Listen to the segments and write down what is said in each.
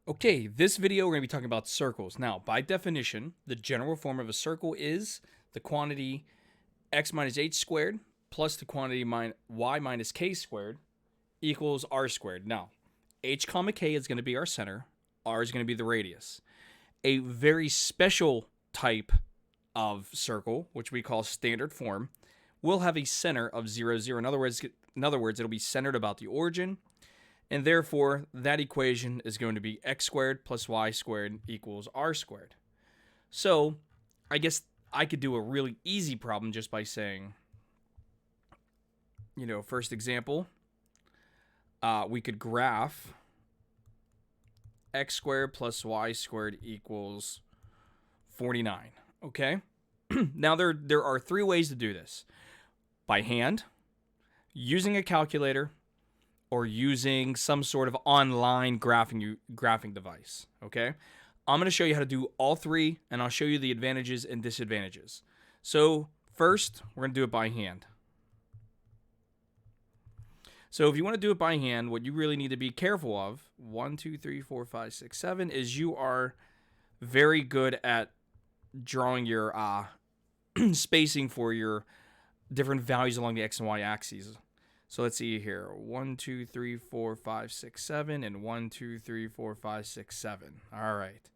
Okay, this video we're going to be talking about circles. Now, by definition, the general form of a circle is the quantity x minus h squared plus the quantity y minus k squared equals r squared. Now, h comma k is going to be our center, r is going to be the radius. A very special type of circle, which we call standard form, will have a center of 0, 0. In other words, it'll be centered about the origin, and therefore that equation is going to be x squared plus y squared equals r squared. So I guess I could do a really easy problem just by saying, first example, we could graph x squared plus y squared equals 49. Okay? Now there are three ways to do this: by hand, using a calculator, or using some sort of online graphing device. Okay? I'm going to show you how to do all three, and I'll show you the advantages and disadvantages. So first, we're going to do it by hand. So if you want to do it by hand, what you really need to be careful of, 1, 2, 3, 4, 5, 6, 7, is you are very good at drawing your spacing for your different values along the x and y axes. So let's see here. 1, 2, 3, 4, 5, 6, 7, and 1, 2, 3, 4, 5, 6, 7. All right.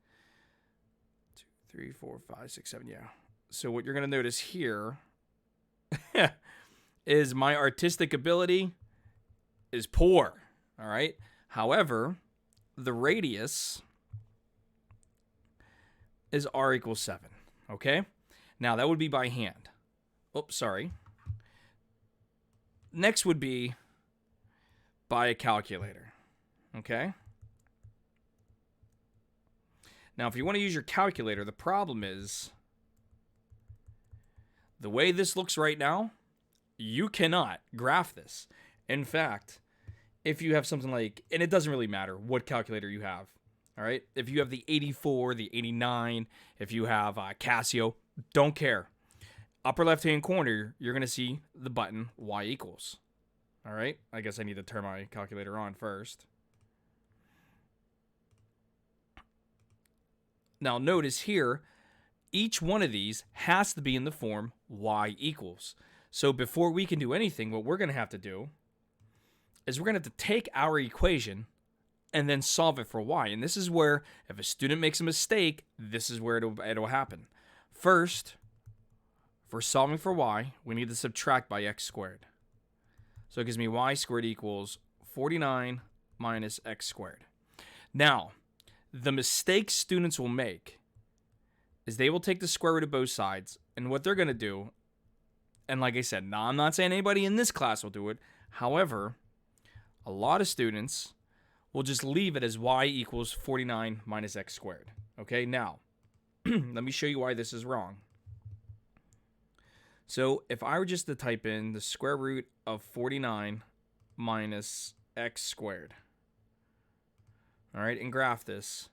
2, 3, 4, 5, 6, 7. Yeah. So what you're going to notice here is my artistic ability is poor. All right. However, the radius is r equals 7. Okay. Now that would be by hand. Oops, sorry. Next would be by a calculator. Okay. Now, if you want to use your calculator, the problem is the way this looks right now, you cannot graph this. In fact, if you have something like, and it doesn't really matter what calculator you have, all right? If you have the 84, the 89, if you have Casio, don't care. Upper left-hand corner, you're going to see the button y equals. All right? I guess I need to turn my calculator on first. Now, notice here, each one of these has to be in the form y equals. So before we can do anything, what we're going to have to do is we're going to have to take our equation and then solve it for y. And this is where, if a student makes a mistake, this is where it'll happen. First, for solving for y, we need to subtract by x squared. So it gives me y squared equals 49 minus x squared. Now, the mistake students will make is they will take the square root of both sides, and what they're going to do, and like I said, now I'm not saying anybody in this class will do it. However, a lot of students will just leave it as y equals 49 minus x squared. Okay, now, let me show you why this is wrong. So if I were just to type in the square root of 49 minus x squared, all right, and graph this,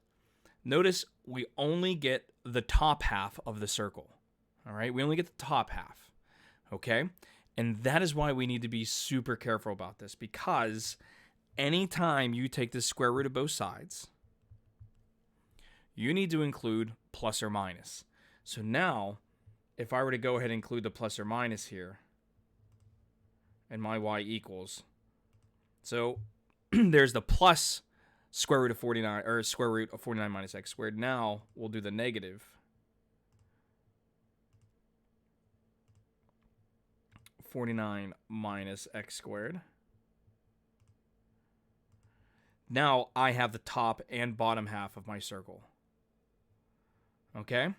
notice we only get the top half of the circle. All right, we only get the top half. Okay, and that is why we need to be super careful about this, because anytime you take the square root of both sides, you need to include plus or minus. So now, if I were to go ahead and include the plus or minus here, and my y equals, so there's the plus square root of 49, or square root of 49 minus x squared. Now we'll do the negative 49 minus x squared. Now I have the top and bottom half of my circle. Okay?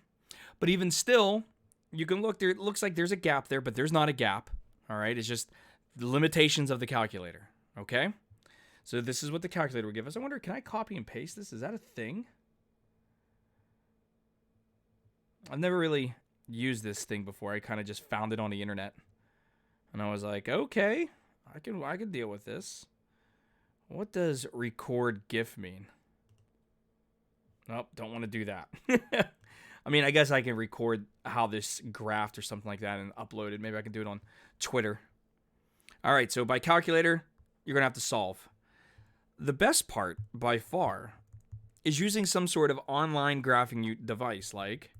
But even still, you can look there. It looks like there's a gap there, but there's not a gap. All right? It's just the limitations of the calculator. Okay? So this is what the calculator would give us. I wonder, can I copy and paste this? Is that a thing? I've never really used this thing before. I kind of just found it on the internet. And I was like, okay, I can deal with this. What does record GIF mean? Nope, don't want to do that. I mean, I guess I can record how this graphed or something like that and upload it. Maybe I can do it on Twitter. All right, so by calculator, you're going to have to solve. The best part, by far, is using some sort of online graphing device like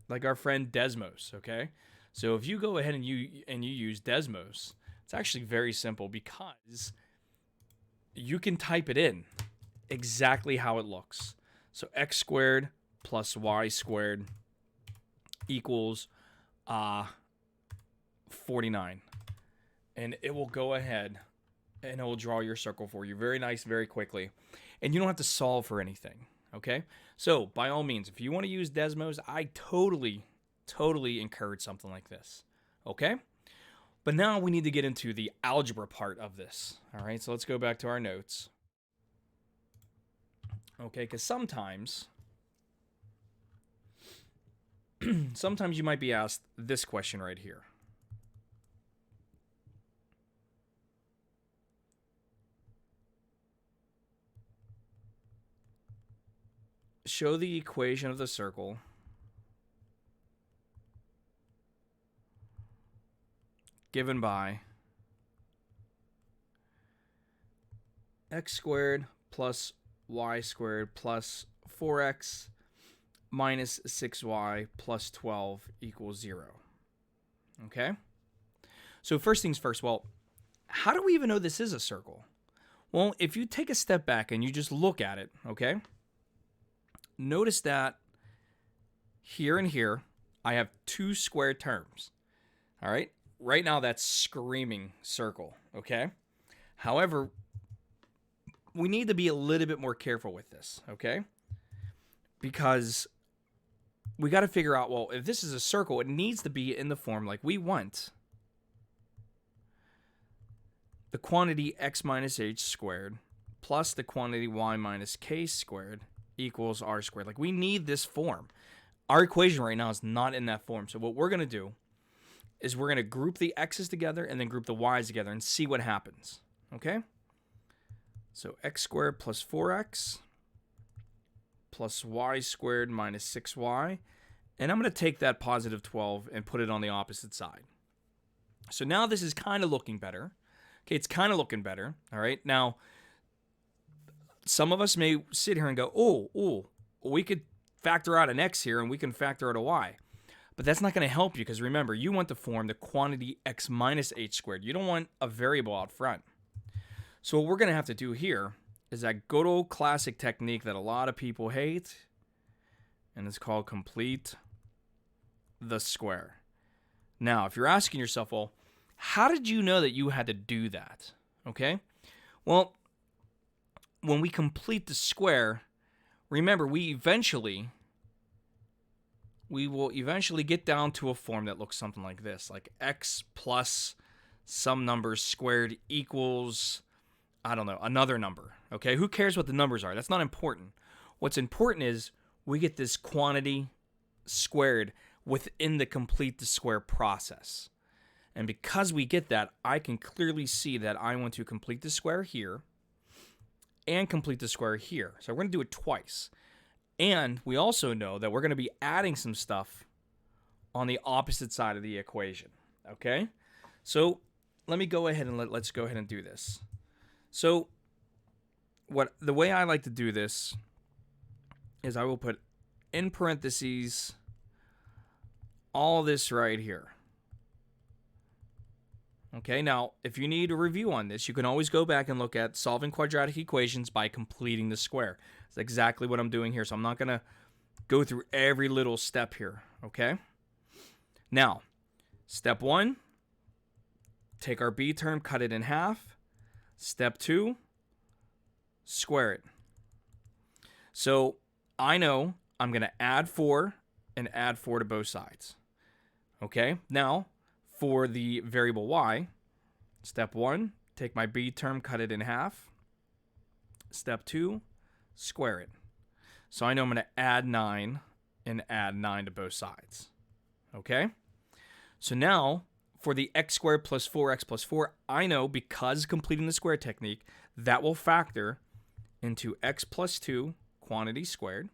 our friend Desmos, okay? So if you go ahead and you use Desmos, it's actually very simple because you can type it in exactly how it looks. So x squared plus y squared equals 49. And it will go ahead and it will draw your circle for you. Very nice, very quickly. And you don't have to solve for anything, okay? So, by all means, if you want to use Desmos, I totally encourage something like this, okay? But now we need to get into the algebra part of this, all right? So let's go back to our notes. Okay, because sometimes you might be asked this question right here. Show the equation of the circle given by x squared plus y squared plus 4x minus 6y plus 12 equals 0. Okay? So first things first, well, how do we even know this is a circle? Well, if you take a step back and you just look at it, okay? Notice that here and here, I have two square terms. All right? Right now, that's screaming circle, okay? However, we need to be a little bit more careful with this, okay? Because we got to figure out, well, if this is a circle, it needs to be in the form like we want the quantity x minus h squared plus the quantity y minus k squared equals r squared. Like, we need this form. Our equation right now is not in that form. So what we're going to do is we're going to group the x's together and then group the y's together and see what happens, okay? So x squared plus 4x plus y squared minus 6y. And I'm going to take that positive 12 and put it on the opposite side. So now this is kind of looking better. Okay, it's kind of looking better. All right. Now, some of us may sit here and go, oh, we could factor out an x here and we can factor out a y. But that's not going to help you because remember, you want to form the quantity x minus h squared. You don't want a variable out front. So what we're going to have to do here is that good old classic technique that a lot of people hate, and it's called complete the square. Now, if you're asking yourself, well, how did you know that you had to do that? Okay? Well, when we complete the square, remember, we will eventually get down to a form that looks something like this, like x plus some numbers squared equals, I don't know, another number. Okay? Who cares what the numbers are? That's not important. What's important is we get this quantity squared within the complete the square process. And because we get that, I can clearly see that I want to complete the square here and complete the square here. So we're going to do it twice. And we also know that we're going to be adding some stuff on the opposite side of the equation. Okay? So let me go ahead and let's go ahead and do this. So the way I like to do this is I will put in parentheses all this right here. Okay, now, if you need a review on this, you can always go back and look at solving quadratic equations by completing the square. That's exactly what I'm doing here, so I'm not going to go through every little step here, okay? Now, step 1, take our b term, cut it in half. Step 2, square it. So, I know I'm going to add 4 and add 4 to both sides. Okay, now, for the variable y, step 1, take my b term, cut it in half. Step 2, square it. So I know I'm going to add 9 and add 9 to both sides. Okay? So now, for the x squared plus 4x plus 4, I know because completing the square technique, that will factor into x plus 2 quantity squared,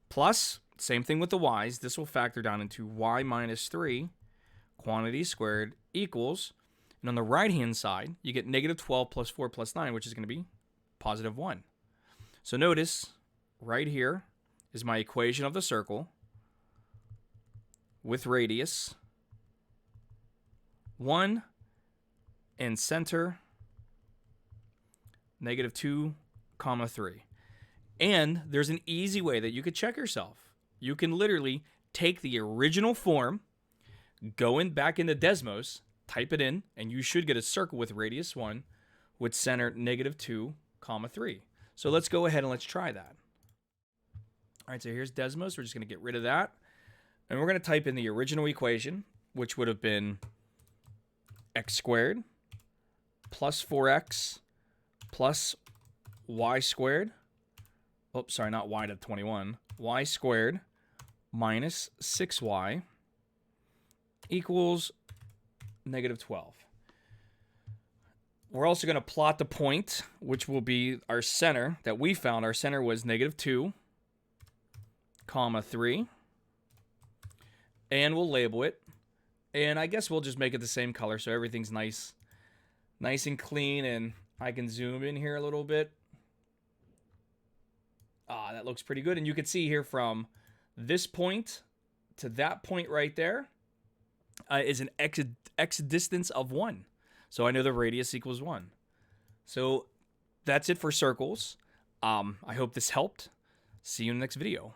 plus, same thing with the y's, this will factor down into y minus 3 quantity squared equals, and on the right hand side, you get negative 12 plus 4 plus 9, which is going to be positive 1. So notice right here is my equation of the circle with radius 1 and center -2, 3. And there's an easy way that you could check yourself. You can literally take the original form, go in back into Desmos, type it in, and you should get a circle with radius 1 with center -2, 3. So let's go ahead and let's try that. All right, so here's Desmos. We're just going to get rid of that. And we're going to type in the original equation, which would have been x squared plus 4x plus y squared. Oops, sorry, not y to 21. Y squared minus 6y equals -12. We're also going to plot the point, which will be our center that we found. Our center was -2, 3. And we'll label it. And I guess we'll just make it the same color so everything's nice and clean. And I can zoom in here a little bit. That looks pretty good. And you can see here from this point to that point right there is an x distance of 1. So I know the radius equals 1. So that's it for circles. I hope this helped. See you in the next video.